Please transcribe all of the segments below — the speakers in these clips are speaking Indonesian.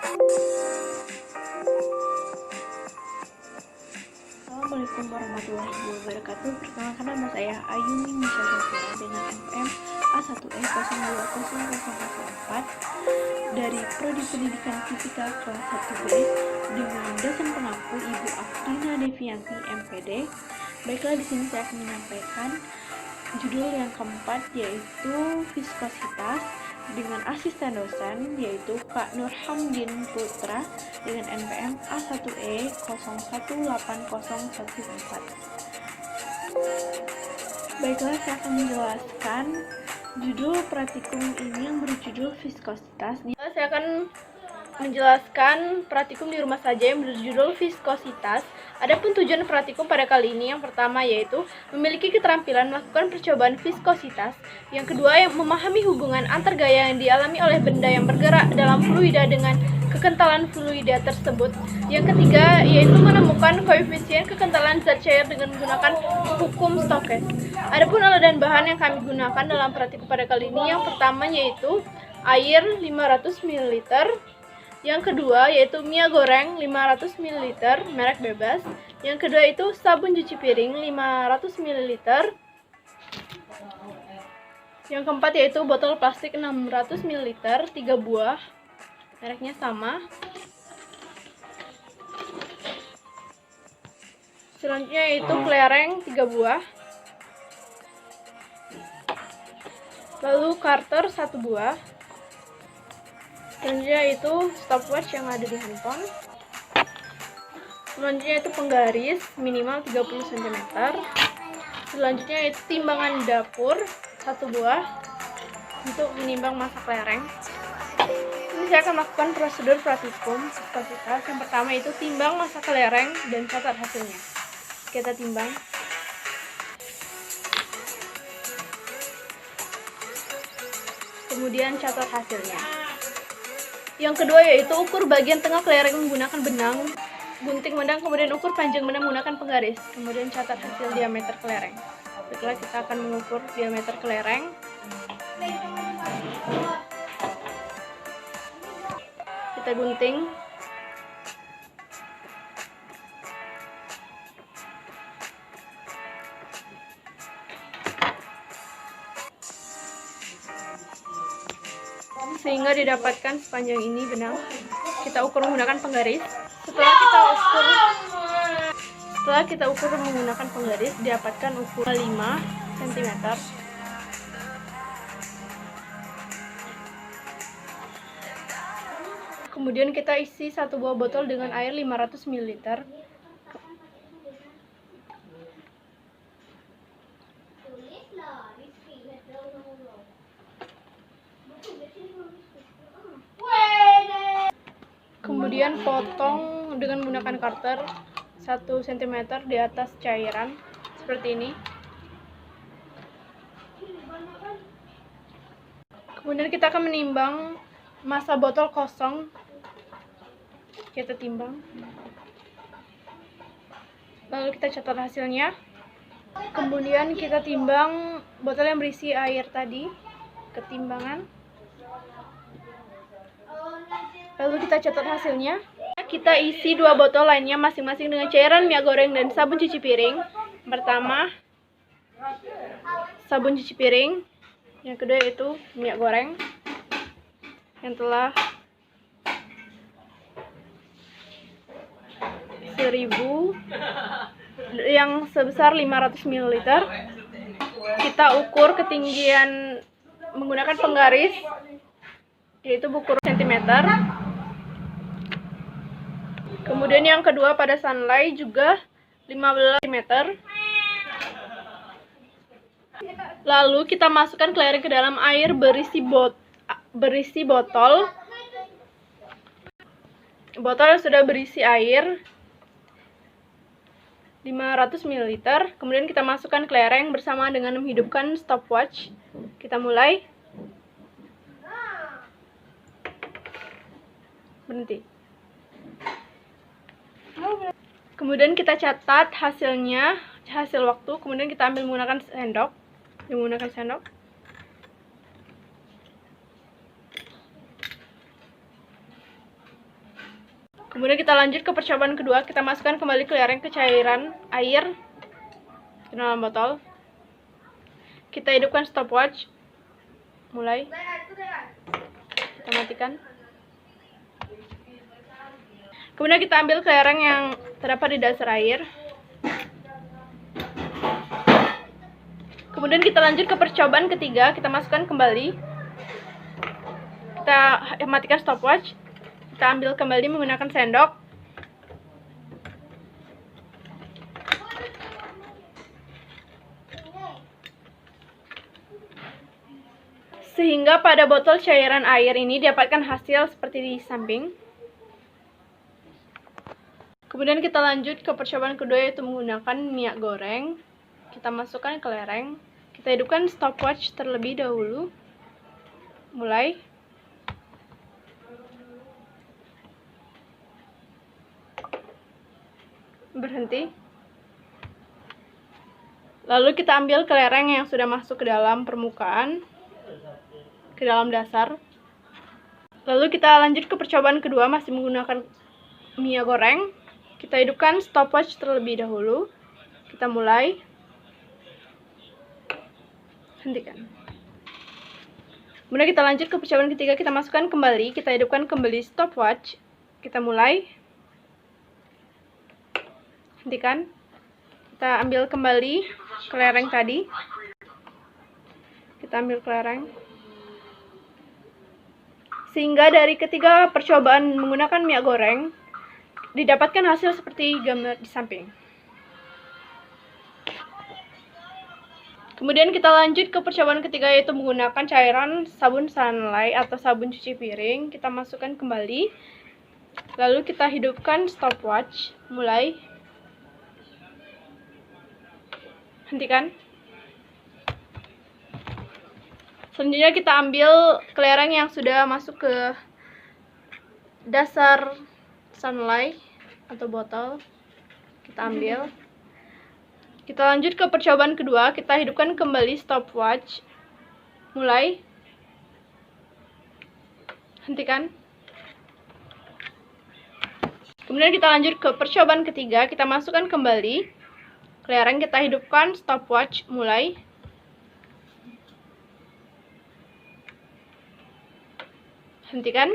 Assalamualaikum warahmatullahi wabarakatuh. Perkenalkan, nama saya Ayumi Nisha Sofia dengan NPM A1E020004 dari Prodi Pendidikan Fisika kelas 1B dengan dosen pengampu Ibu Afrina Devianti MPD. Baiklah, di sini saya akan menyampaikan judul yang keempat, yaitu viskositas, dengan asisten dosen yaitu Kak Nurhamdin Putra dengan NPM A1E018014. Baiklah, saya akan menjelaskan judul praktikum ini yang berjudul viskositas. Saya akan menjelaskan praktikum di rumah saja yang berjudul viskositas. Adapun tujuan praktikum pada kali ini, yang pertama yaitu memiliki keterampilan melakukan percobaan viskositas. Yang kedua, yang memahami hubungan antar gaya yang dialami oleh benda yang bergerak dalam fluida dengan kekentalan fluida tersebut. Yang ketiga yaitu menemukan koefisien kekentalan zat cair dengan menggunakan hukum Stokes. Adapun alat dan bahan yang kami gunakan dalam praktikum pada kali ini, yang pertama yaitu air 500 ml. Yang kedua yaitu minyak goreng 500 ml merek bebas. Yang kedua itu sabun cuci piring 500 ml. Yang keempat yaitu botol plastik 600 ml 3 buah. Mereknya sama. Selanjutnya yaitu kelereng 3 buah. Lalu Carter 1 buah. Selanjutnya itu stopwatch yang ada di handphone. Selanjutnya itu penggaris minimal 30 cm. Selanjutnya itu timbangan dapur 1 buah untuk menimbang massa kelereng. Ini saya akan melakukan prosedur praktikum viskositas. Yang pertama itu timbang massa kelereng dan catat hasilnya. Kita timbang. Kemudian catat hasilnya. Yang kedua yaitu ukur bagian tengah kelereng menggunakan benang, gunting benang, kemudian ukur panjang benang menggunakan penggaris, kemudian catat hasil diameter kelereng. Setelah kita akan mengukur diameter kelereng. Kita gunting. Sehingga didapatkan sepanjang ini benang. Kita ukur menggunakan penggaris. Setelah kita ukur menggunakan penggaris, didapatkan ukuran 5 cm. Kemudian kita isi 1 buah botol dengan air 500 ml. Kemudian potong dengan menggunakan cutter 1 cm di atas cairan seperti ini. Kemudian kita akan menimbang massa botol kosong. Kita timbang. Lalu kita catat hasilnya. Kemudian kita timbang botol yang berisi air tadi, ketimbangan. Lalu kita catat hasilnya. Kita isi 2 botol lainnya masing-masing dengan cairan minyak goreng dan sabun cuci piring. Pertama, sabun cuci piring. Yang kedua itu minyak goreng yang telah 1000 yang sebesar 500 ml. Kita ukur ketinggian menggunakan penggaris, yaitu ukur cm. Kemudian yang kedua pada sunlight juga 15 cm. Lalu kita masukkan kelereng ke dalam air berisi botol. Botol yang sudah berisi air 500 ml. Kemudian kita masukkan kelereng bersama dengan menghidupkan stopwatch. Kita mulai. Berhenti. Kemudian kita catat hasilnya, hasil waktu. Kemudian kita ambil menggunakan sendok. Kemudian kita lanjut ke percobaan kedua, kita masukkan kembali kelereng ke cairan air ke dalam botol. Kita hidupkan stopwatch. Mulai. Kita matikan. Kemudian kita ambil kelereng yang terdapat di dasar air. Kemudian kita lanjut ke percobaan ketiga, kita masukkan kembali. Kita matikan stopwatch. Kita ambil kembali menggunakan sendok. Sehingga pada botol cairan air ini dapatkan hasil seperti di samping. Kemudian kita lanjut ke percobaan kedua, yaitu menggunakan minyak goreng. Kita masukkan ke kelereng. Kita hidupkan stopwatch terlebih dahulu. Mulai. Berhenti. Lalu kita ambil kelereng yang sudah masuk ke dalam permukaan, ke dalam dasar. Lalu kita lanjut ke percobaan kedua, masih menggunakan minyak goreng. Kita hidupkan stopwatch terlebih dahulu. Kita mulai. Hentikan. Kemudian kita lanjut ke percobaan ketiga, kita masukkan kembali. Kita hidupkan kembali stopwatch. Kita mulai. Hentikan. Kita ambil kembali kelereng tadi. Kita ambil kelereng. Sehingga dari ketiga percobaan menggunakan minyak goreng didapatkan hasil seperti gambar di samping. Kemudian kita lanjut ke percobaan ketiga, yaitu menggunakan cairan sabun Sunlight atau sabun cuci piring. Kita masukkan kembali. Lalu kita hidupkan stopwatch. Mulai. Hentikan. Selanjutnya kita ambil kelereng yang sudah masuk ke dasar Sunlight atau botol. Kita ambil. Kita lanjut ke percobaan kedua, kita hidupkan kembali stopwatch. Mulai. Hentikan. Kemudian kita lanjut ke percobaan ketiga, kita masukkan kembali kelereng, kita hidupkan stopwatch. Mulai. Hentikan.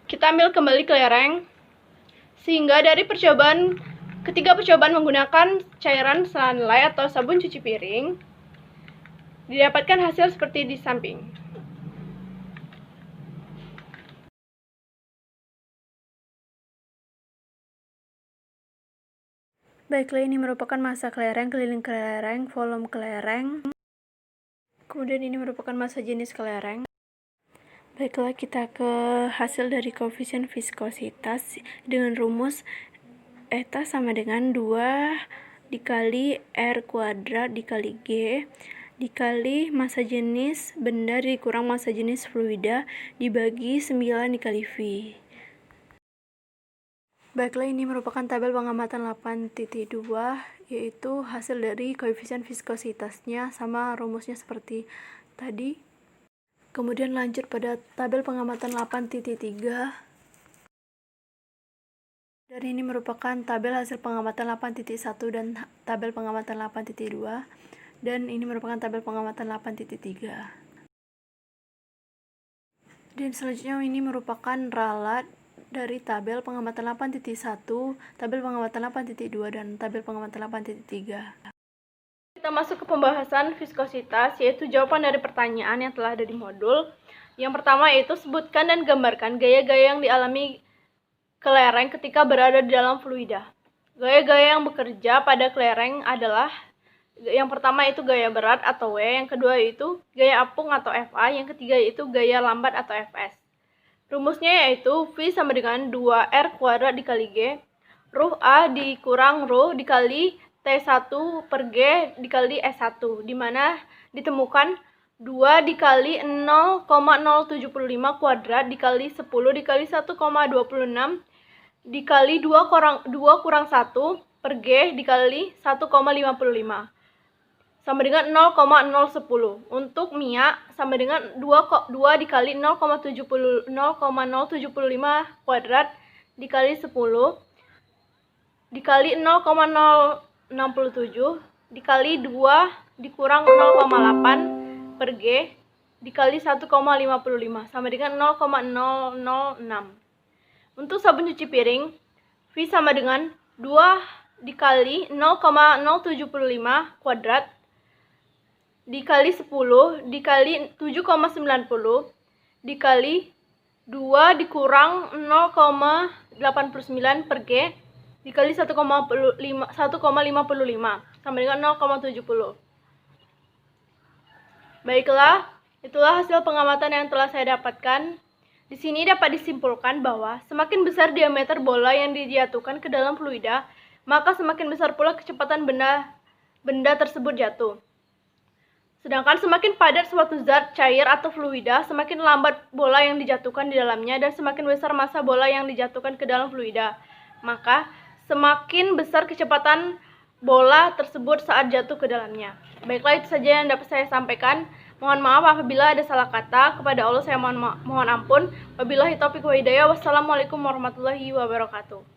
Kita ambil kembali kelereng. Sehingga dari ketiga percobaan menggunakan cairan Sunlight atau sabun cuci piring didapatkan hasil seperti di samping. Baiklah, ini merupakan massa kelereng, keliling kelereng, volume kelereng. Kemudian ini merupakan massa jenis kelereng. Baiklah, kita ke hasil dari koefisien viskositas dengan rumus eta sama dengan 2 dikali R kuadrat dikali G dikali massa jenis benda dikurang massa jenis fluida dibagi 9 dikali V. Baiklah, ini merupakan tabel pengamatan 8.2, yaitu hasil dari koefisien viskositasnya sama rumusnya seperti tadi. Kemudian lanjut pada tabel pengamatan 8.3. Dan ini merupakan tabel hasil pengamatan 8.1 dan tabel pengamatan 8.2. Dan ini merupakan tabel pengamatan 8.3. Dan selanjutnya ini merupakan ralat dari tabel pengamatan 8.1, tabel pengamatan 8.2, dan tabel pengamatan 8.3. Kita masuk ke pembahasan viskositas, yaitu jawaban dari pertanyaan yang telah ada di modul. Yang pertama yaitu sebutkan dan gambarkan gaya-gaya yang dialami kelereng ketika berada di dalam fluida. Gaya-gaya yang bekerja pada kelereng adalah yang pertama itu gaya berat atau W, yang kedua itu gaya apung atau Fa, yang ketiga itu gaya lambat atau Fs. Rumusnya yaitu V sama dengan 2R kuadrat dikali G, ruh A dikurang ruh dikali T1 per G dikali S1, di mana ditemukan 2 dikali 0,075 kuadrat dikali 10 dikali 1,26 dikali 2 kurang 1 per G dikali 1,55. sama dengan 0,010. Untuk Mia sama dengan 2 dikali 0,075 kuadrat dikali 10 dikali 0,067 dikali 2 dikurang 0,8 per G dikali 1,55 sama dengan 0,006. Untuk sabun cuci piring, V sama dengan 2 dikali 0,075 kuadrat dikali 10 dikali 7,90 dikali 2 dikurang 0,89 per G dikali 1,55 sama dengan 0,70. Baiklah, itulah hasil pengamatan yang telah saya dapatkan. Di sini dapat disimpulkan bahwa semakin besar diameter bola yang dijatuhkan ke dalam fluida, maka semakin besar pula kecepatan benda tersebut jatuh. Sedangkan semakin padat suatu zat, cair, atau fluida, semakin lambat bola yang dijatuhkan di dalamnya dan semakin besar massa bola yang dijatuhkan ke dalam fluida. Maka semakin besar kecepatan bola tersebut saat jatuh ke dalamnya. Baiklah, itu saja yang dapat saya sampaikan. Mohon maaf apabila ada salah kata. Kepada Allah saya mohon ampun. Wabillahi taufiq wa hidayah. Wassalamualaikum warahmatullahi wabarakatuh.